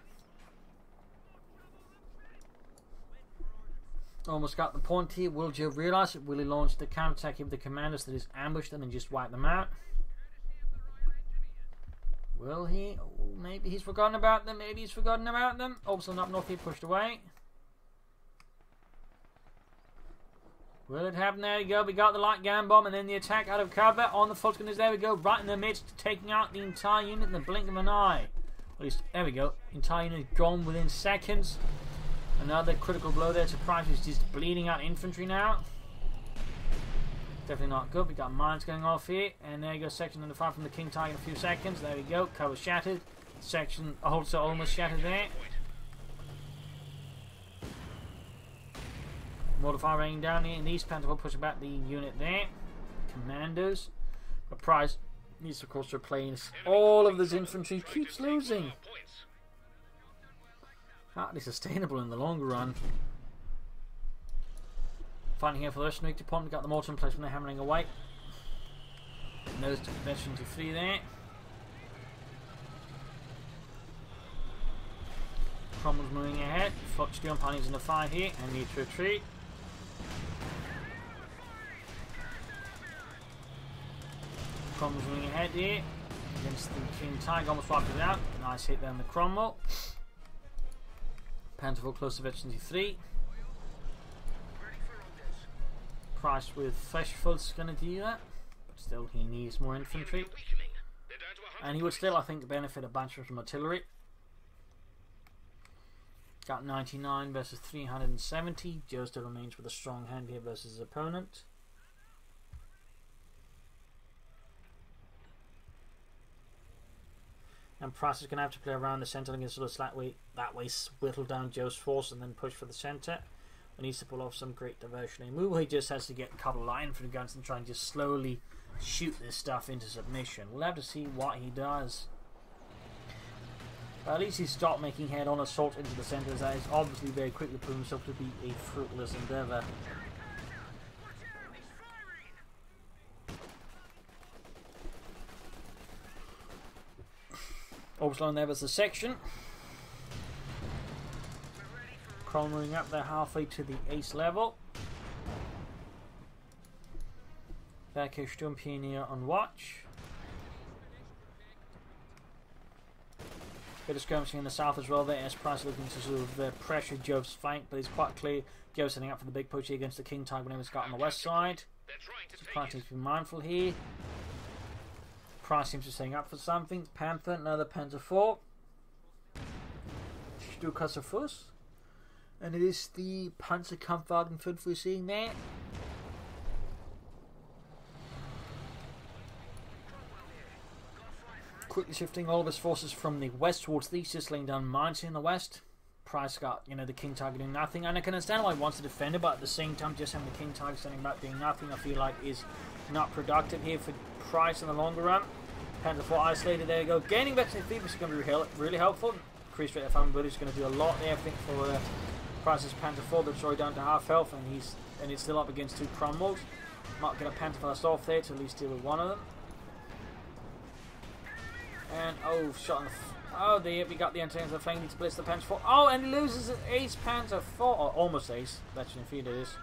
Almost got the point here. Will Jove realise it? Will he launch the counterattack with the commandos that is ambushed them and just wipe them out? Will he? Oh, maybe he's forgotten about them. Maybe he's forgotten about them. Also up north here, pushed away. Will it happen? There we go. We got the light gun bomb and then the attack out of cover on the full screen. There we go. Right in the midst, taking out the entire unit in the blink of an eye. At least, there we go. Entire unit gone within seconds. Another critical blow there to Price, who's just bleeding out infantry now. Definitely not good. We got mines going off here. And there you go. Section under fire from the King Tiger in a few seconds. There we go. Cover shattered. Section also almost shattered there. Mortar fire raining down here in the east. Panther will push back the unit there. Commandos. But Price needs, of course, to replace all of this infantry. Keeps losing. Hardly sustainable in the long run. Fighting here for the Western Victory Point. We got the mortar in place when they're hammering away. And those veterans to 3 there. Cromwell's moving ahead. Feuersturm Pioneers in the 5 here and need to retreat. Cromwell's moving ahead here against the King Tiger. Almost wiped it out. Nice hit there on the Cromwell. Panther close to veteran 3. Price with fresh full's going to do that, but still he needs more infantry. And he would still, I think, benefit a bunch from artillery. Got 99 versus 370. Joe still remains with a strong hand here versus his opponent. And Price is going to have to play around the centre against sort of that way whittle down Joe's force and then push for the centre. He needs to pull off some great diversionary move. He just has to get a couple of line for the guns and try and just slowly shoot this stuff into submission. We'll have to see what he does. But at least he stopped making head-on assault into the centre, as that is obviously very quickly proving himself to be a fruitless endeavour. Also on there was the section. Crawl moving up there halfway to the ace level. Feuersturm Pioneer on watch. Bit of skirmishing in the south as well there, as Price looking to sort of pressure Jove's flank, but it's quite clear Jove's setting up for the big push here against the King Tiger whenever it's got on the west side. So Price needs to be mindful here. Price seems to be setting up for something. Panther, another Panzer IV. Stukasse. And it is the Panzerkampfwagen 5 we're seeing there. Quickly shifting all of his forces from the west towards the east, just laying down mines here in the west. Price got, you know, the King Tiger doing nothing, and I can understand why he wants to defend it, but at the same time, just having the King Tiger standing back doing nothing, I feel like is not productive here for Price in the longer run. Panzer IV isolated, there you go. Gaining veteran feet, which is going to be really helpful. Increased rate of vulnerability is going to do a lot there, I think, for Price's Panzer IV. That's already down to half health, and it's still up against 2 crumbles. Might get a Panzer first off there to at least deal with one of them. And oh, shot on the oh, there we got the antenna of the flank. Needs to blitz the Panzer IV. Oh, and he loses an ace Panzer IV, or almost ace. Veteran feed it is.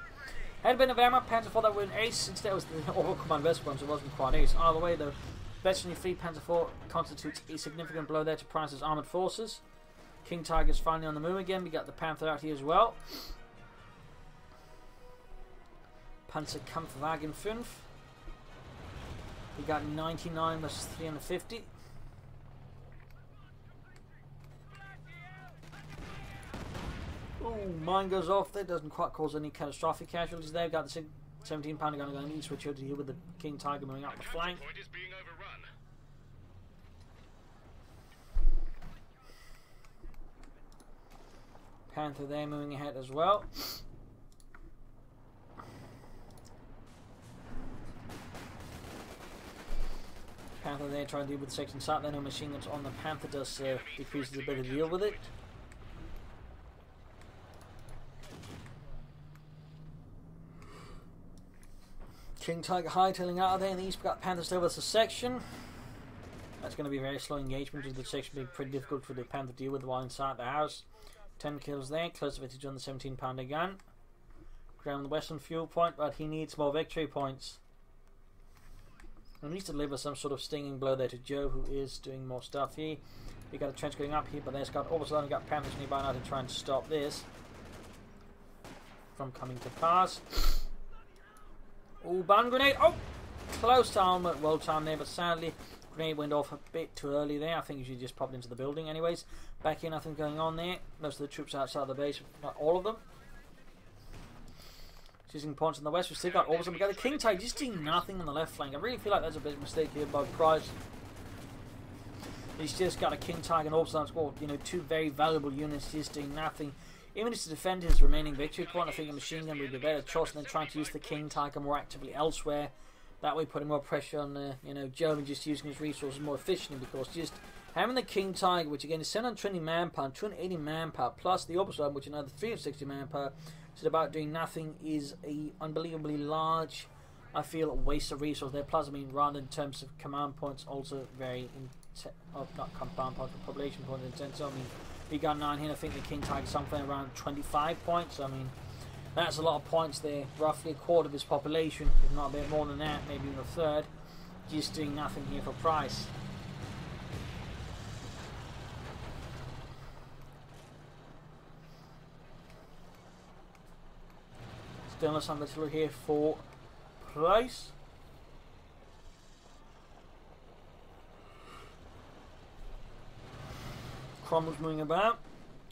Had been a Wehrmacht Panzer IV that went ace. Instead, it was the Overcommand Westbound, so it wasn't quite ace. Either way, though, veteran fleet Panzer IV constitutes a significant blow there to Price's armoured forces. King Tiger's finally on the move again. We got the Panther out here as well. Panzerkampfwagen 5. We got 99 versus 350. Oh, mine goes off there. Doesn't quite cause any catastrophic casualties there. Got the 17 pounder gun going east, switch over to here with the King Tiger moving up the flank. Panther there moving ahead as well. Panther there trying to deal with the section south. Then no machine guns on the Panther does decrease his ability to deal with it. King Tiger hightailing out of there in the east. We've got Panther still with the section. That's going to be a very slow engagement, with the section being pretty difficult for the Panther to deal with while inside the house. 10 kills there, close advantage on the 17 pounder gun. Ground the western fuel point, but he needs more victory points. He needs to deliver some sort of stinging blow there to Jove, who is doing more stuff here. We got a trench going up here, but there's got all of a sudden got Panthers nearby now to try and stop this from coming to pass. Oh, bomb grenade! Oh, close to armor, well timed there, but sadly grenade went off a bit too early there. I think she just popped into the building anyways. Back here, nothing going on there. Most of the troops outside the base, not all of them. Choosing points in the west, we've still got all of them. We got the King Tiger just doing nothing on the left flank. I really feel like that's a bit of a mistake here by Price. He's just got a King Tiger and also scored, you know, 2 very valuable units just doing nothing. Even just to defend his remaining victory point, I think a machine gun would be a better choice than trying to use the King Tiger more actively elsewhere. That way, putting more pressure on, you know, Jove, and just using his resources more efficiently, because just having the King Tiger, which again is 720 manpower, 280 manpower, plus the opposite, which is another 360 manpower, so about doing nothing, is a unbelievably large, I feel, waste of resource there. Plus, I mean, rather in terms of command points, also very, not command points, but population points intense. So, I mean, we got 9 here. I think the King Tiger something around 25 points. I mean, that's a lot of points there. Roughly a quarter of his population, if not a bit more than that, maybe even a third. Just doing nothing here for Price. Stillness on the tiller here for Price. Cromwell's moving about.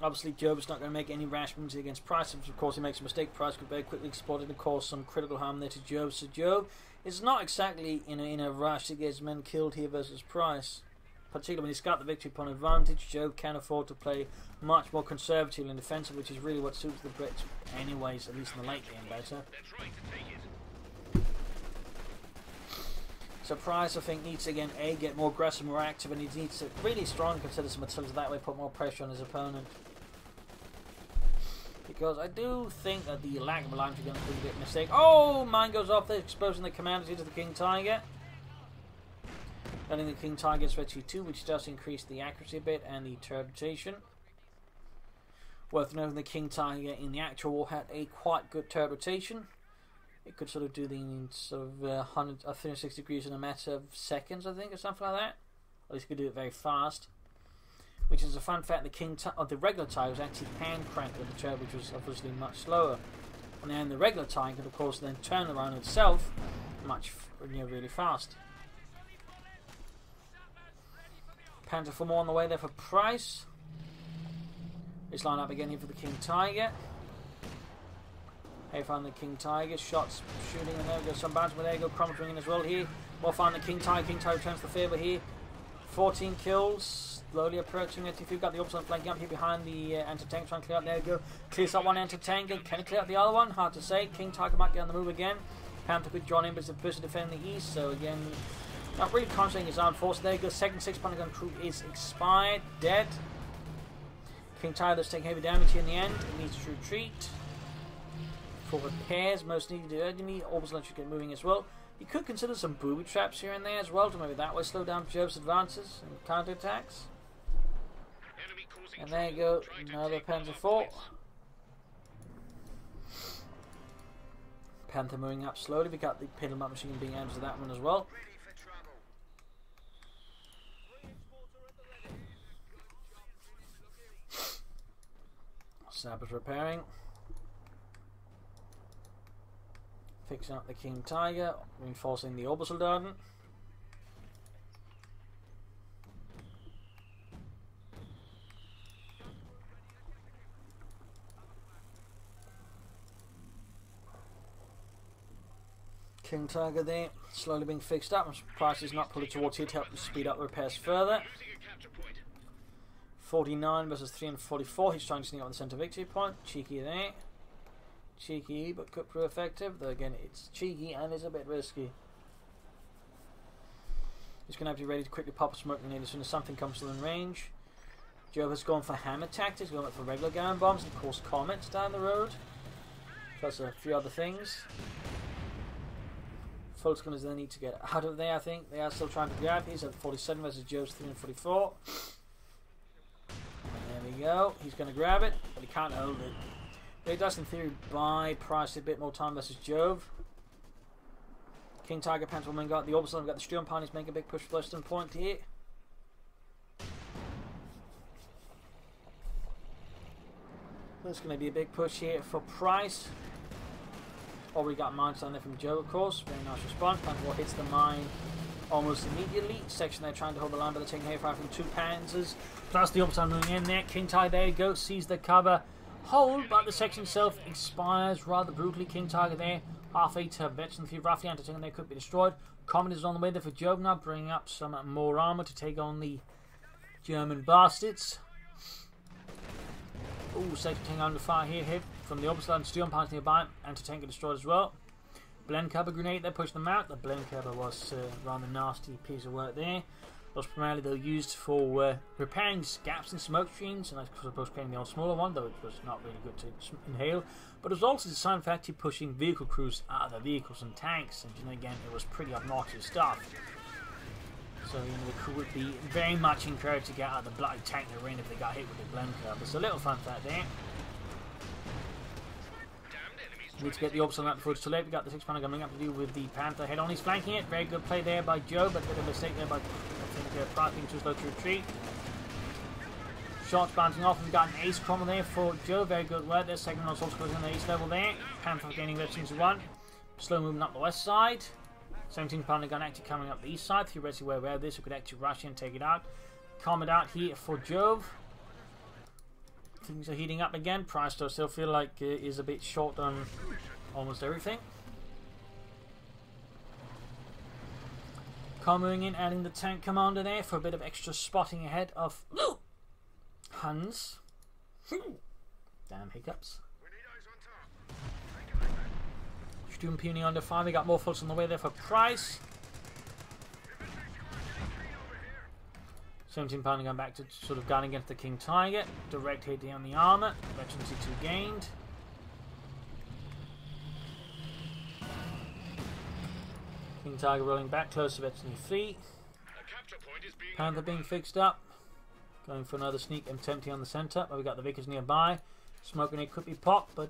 Obviously, Jove's not going to make any rash moves against Price. Of course, he makes a mistake. Price could very quickly exploit it and cause some critical harm there to Jove. So Jove is not exactly in a rush to get his men killed here versus Price. Particularly when he's got the victory point advantage, Jove can afford to play much more conservative and defensive, which is really what suits the Brits anyways, at least in the late game better. So Price, I think, needs to again get more aggressive, more active, and he needs to really strong consider some artillery, that way put more pressure on his opponent. Because I do think that the lack of alignment is going to be a bit of a mistake. Oh, mine goes off there, exposing the commanders into the King Tiger. Letting the King Tiger switch to 2, which does increase the accuracy a bit and the turret rotation. Worth noting the King Tiger in the actual war had a quite good turret rotation. It could sort of do the sort of 360 degrees in a matter of seconds, I think, or something like that. At least it could do it very fast. Which is a fun fact: the regular Tiger was actually hand cranked with the turret, which was obviously much slower. And then the regular Tiger could, of course, then turn around itself really fast. Panther 4 more on the way there for Price. Let's line up again here for the King Tiger. Hey, find the King Tiger. Shots shooting, and there we go. Some bounce, but there you go. Cromwell's in as well here. We'll find the King Tiger. King Tiger returns the favour here. 14 kills. Slowly approaching it. If you've got the opposite flanking up here behind the anti-tank, trying to clear up. There you go. Clears up one anti-tank. Can he clear up the other one? Hard to say. King Tiger might get on the move again. Panther could join in, but it's the person defending the east. So again, not really concentrating his armed force. There you go. Second 6 Pentagon crew is expired. Dead. King Tiger does take heavy damage here in the end. It needs to retreat. For repairs, most needed urgently. Orbital launcher get moving as well. You could consider some booby traps here and there as well to maybe that way slow down Jove's advances and counterattacks. And there you go, another Panther 4. Panther moving up slowly. We got the Piddle Up machine being added to that one as well. Sappers repairing. Fixing up the King Tiger, reinforcing the Obersoldaten. King Tiger there, slowly being fixed up. I'm surprised he's not pulled it towards here to help speed up the repairs further. 49 versus 344. He's trying to sneak on the centre victory point. Cheeky there. Cheeky, but could prove effective. Though again, it's cheeky and it's a bit risky. He's going to have to be ready to quickly pop a smoke grenade as soon as something comes within range. Jove has gone for hammer tactics, going for regular gun bombs, and of course comets down the road. Plus a few other things. Folks going to need to get out of there, I think. They are still trying to grab. He's at 47 versus Jove's 344. There we go. He's going to grab it, but he can't hold it. But he does, in theory, buy Price a bit more time versus Jove. King Tiger, Panther Woman got the Orbison. We've got the Sturm Pioneers making a big push for Western Point here. There's going to be a big push here for Price. Already got mines down there from Jove, of course. Very nice response. Panther hits the mine almost immediately. Section there trying to hold the line, but they're taking heavy fire from 2 Panzers. Plus the Orbison moving in there. King Tiger, there you go. Sees the cover. Hold, but the section itself expires rather brutally. King Tiger there, halfway to veteran 3 roughly anti-tank there could be destroyed. Comet is on the way there for Jove now, bringing up some more armor to take on the German bastards. Ooh, section tank under fire here, hit from the opposite and Sturm Pioneers nearby. Anti-tank destroyed as well. Blend cover grenade there, pushing them out. The blend cover was a rather nasty piece of work there. Was primarily though used for repairing gaps in smoke streams, and I suppose creating the old smaller one, though it was not really good to inhale. But it was also designed for actually pushing vehicle crews out of their vehicles and tanks, and you know, again, it was pretty obnoxious stuff. So you know, the crew would be very much encouraged to get out of the bloody tank arena if they got hit with the blend cover. So a little fun fact there. Need to get the Orbison out before it's too late. We got the 6 Panther coming up to do with the Panther head on. He's flanking it. Very good play there by Joe, but a bit of a mistake there by Price being too slow to retreat. Shots bouncing off. We've got an ace cromwell there for Joe. Very good work there. Second one also goes on the ace level there. Panther gaining veterans 1. Slow movement up the west side. 17 Pounder gun actually coming up the east side. Theoretically, we're aware of this. We could actually rush in and take it out. Comet out here for Jove. Things are heating up again. Price does still feel like is a bit short on almost everything. Coming in, adding the tank commander there for a bit of extra spotting ahead of Hans. Damn hiccups. Sturm Puny under fire. We got more folks on the way there for Price. 17 pounding gun back to sort of gun against the King Tiger. Direct hit on the armor. Veterancy 2 gained. King Tiger rolling back close to veterancy 3. Panther being fixed up. Going for another sneak M70 on the centre. But we got the Vickers nearby. Smoke grenade could be popped, but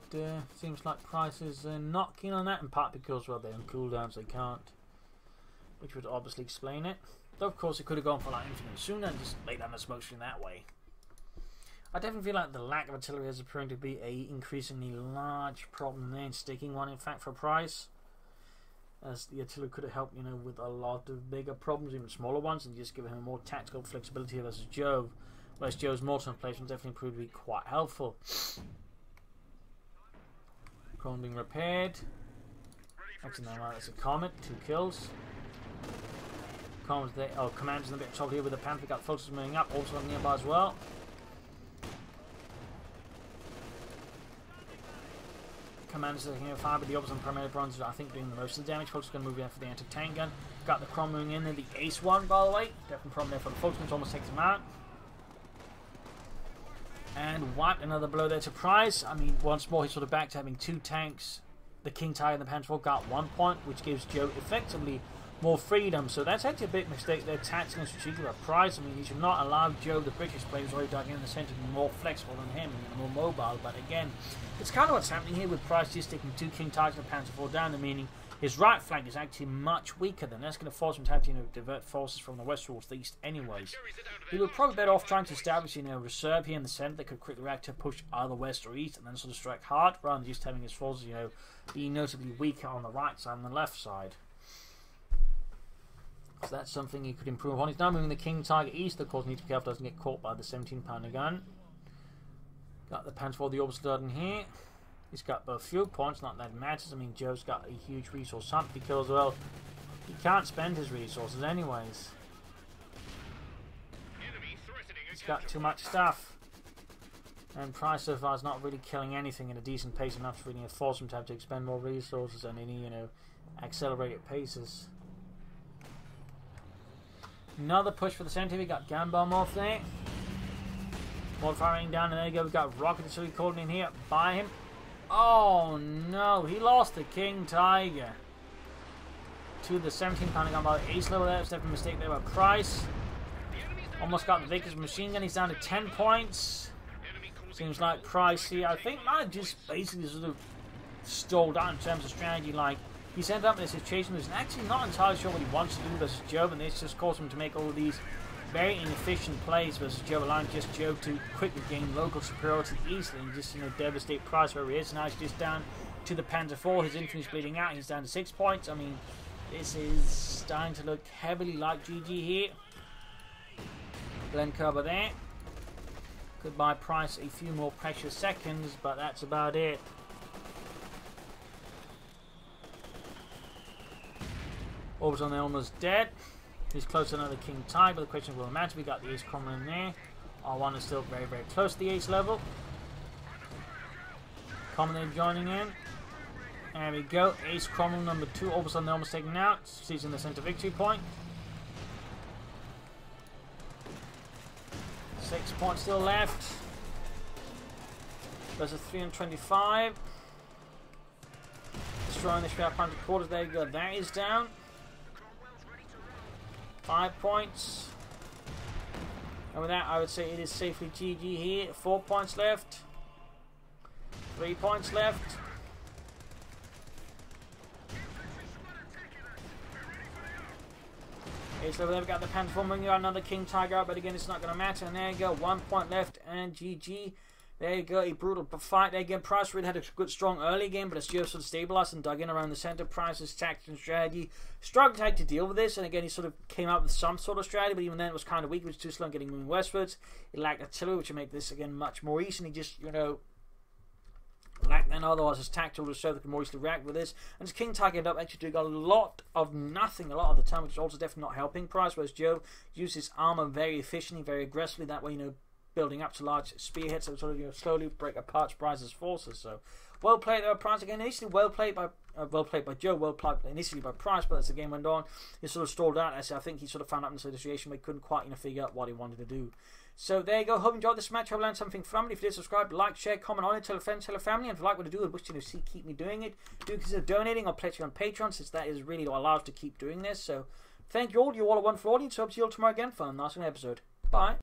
seems like Price is not keen on that, in part because, well, they're on cooldowns, they can't. Which would obviously explain it. Though, of course, it could have gone for like infinitely sooner and just laid down the smoke screen that way. I definitely feel like the lack of artillery is appearing to be a increasingly large problem there, and sticking one, in fact, for Price. As the artillery could have helped, you know, with a lot of bigger problems, even smaller ones, and just given him more tactical flexibility versus Jove. Whereas Jove's mortar placement definitely proved to be quite helpful. Chrome being repaired. Actually, no, that's a Comet. 2 kills. Comet's there. Oh, Commander's in a bit of trouble here with the Panther. Got Photos moving up. Also nearby as well. Commander's taking a fire, but the opposite primary bronze, I think, doing most of the damage. Photos going to move in for the anti-tank gun. Got the Chrome moving in there. The Ace one, by the way. Definitely problem there for the Photos. Almost takes him out. And wiped another blow there to Price. I mean, once more, he's sort of back to having 2 tanks. The King Tiger and the Panther got 1 point, which gives Joe effectively more freedom. So that's actually a big mistake there, tactical and strategic at Price. I mean, he should not allow Joe, the British player who's already dug in the centre, to be more flexible than him and more mobile. But again, it's kind of what's happening here with Price just taking 2 King Tigers and the Panther 4 down, meaning his right flank is actually much weaker than that's going to force him to have to, you know, divert forces from the west towards the east anyways. He would probably better off trying to establish, you know, a reserve here in the centre that could quickly react to push either west or east and then sort of strike hard, rather than just having his forces, you know, be notably weaker on the right side and the left side. So that's something he could improve on. He's now moving the King Tiger east. Of course, need to be careful doesn't get caught by the 17 pounder gun. Got the Panther for the orbital in here. He's got both fuel points, not that it matters. I mean, Joe's got a huge resource hump because, well, he can't spend his resources anyways. He's got too much stuff. And Price so far is not really killing anything at a decent pace enough to really force him to have to expend more resources and any, you know, accelerated paces. Another push for the centre. We got gun bomb off there. More firing down, and there you go. We've got rocket artillery called in here by him. Oh no, he lost the King Tiger to the 17 pounder gun by the ace level there. That's definitely a mistake there by Price. Almost got the Vickers machine gun. He's down to 10 points. Seems like Price here, I think, might have just basically sort of stalled out in terms of strategy. Like, he sent up in a situation who's actually not entirely sure what he wants to do versus Jove, and this just caused him to make all of these very inefficient plays versus Jove, allowing just Jove to quickly gain local superiority easily and just, you know, devastate Price where he is. Now he's just down to the Panther 4. His infantry's bleeding out. He's down to 6 points. I mean, this is starting to look heavily like GG here. Glen cover there. Could buy Price a few more precious seconds, but that's about it. Orbs on the almost dead. He's close to another King Tiger, but the question will matter. We got the Ace Cromwell in there. R1 is still very, very close to the Ace level. Commodore joining in. There we go. Ace Cromwell number 2. Orbs on the almost taken out. Seizing the center victory point. 6 points still left. Versus 325. Destroying the Shroud Panther quarters. There you go. That is down. 5 points. And with that, I would say it is safely GG here. 4 points left. 3 points left. Okay, so we've got the Panther 4 moving out, another King Tiger out, but again, it's not going to matter. And there you go, 1 point left, and GG. There you go, a brutal fight. There again, Price really had a good, strong early game, but as Jove sort of stabilized and dug in around the center, Price's tactics and strategy struggled to deal with this. And again, he sort of came out with some sort of strategy, but even then it was kind of weak. It was too slow in getting moving westwards. He lacked artillery, which would make this again much more easy. And he just, you know, lacked then otherwise his tactical reserve that could more easily react with this. And his King Tiger ended up actually doing a lot of nothing a lot of the time, which is also definitely not helping Price, whereas Jove used his armor very efficiently, very aggressively. That way, you know, building up to large spearheads that would sort of, you know, slowly break apart Price's forces. So Well played by Price again. Initially well played by Joe. Well played initially by Price, but as the game went on, he sort of stalled out. I think he sort of found out in the situation where he couldn't quite figure out what he wanted to do. So there you go. Hope you enjoyed this match. Hope you learned something from it. If you did, subscribe, like, share, comment on it, tell a friend, tell a family. And if you like what I do and wish to see keep me doing it, do consider donating or pledging on Patreon, since that is really what allows to keep doing this. So thank you all. You're all a wonderful audience. Hope to see you all tomorrow again for a nice episode. Bye.